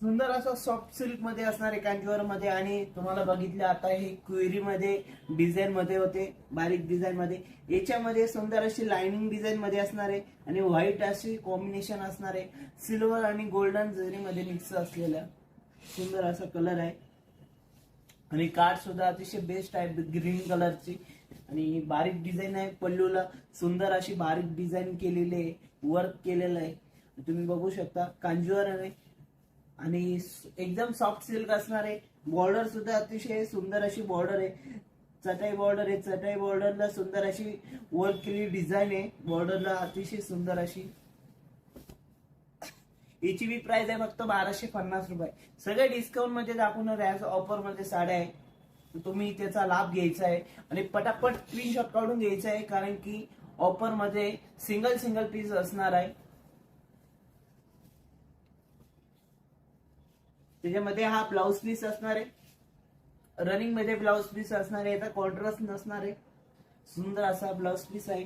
सुंदर असं soft silk मध्ये असणार आहे, कांजीवर मध्ये. आणि तुम्हाला बघितलं आता हे क्वेरी मध्ये डिझाईन मध्ये होते, बारीक डिझाईन मध्ये. याच्यामध्ये सुंदर अशी लाइनिंग डिझाईन मध्ये असणार आहे आणि व्हाईट अशी कॉम्बिनेशन असणार आहे. सिल्वर आणि गोल्डन जरी मध्ये मिक्स असलेला सुंदर असा कलर आहे. आणि कार्ड सुद्धा अतिशय बेस्ट आहे, ग्रीन कलरची. आणि बारीक डिझाईन आहे, पल्लूला सुंदर अशी बारीक डिझाईन केलेली आहे, वर्क केलेलं आहे. तुम्ही बघू शकता कांजीवर आहे आणि एकदम सॉफ्ट सिल्क असणार आहे. बॉर्डर सुद्धा अतिशय सुंदर अशी बॉर्डर आहे, चटाई बॉर्डर आहे. चटाई बॉर्डरला सुंदर अशी वर्क केलेली डिझाईन आहे, बॉर्डरला अतिशय सुंदर अशी. याची बी प्राइस आहे फक्त 1250 रुपये. सगळे डिस्काउंट मध्ये दाखवणार आहे, ऑफर मध्ये साड्या आहे. तुम्ही त्याचा लाभ घ्यायचा आहे आणि पटापट स्क्रीनशॉट काढून घ्यायचा आहे, कारण की ऑफर मध्ये सिंगल पीस असणार आहे. त्याच्यामध्ये हा ब्लाउज पीस असणार आहे, रनिंग मध्ये ब्लाउज पीस असणार आहे, याचा कॉन्ट्रास्ट नसणार आहे. सुंदर असा ब्लाउज पीस आहे.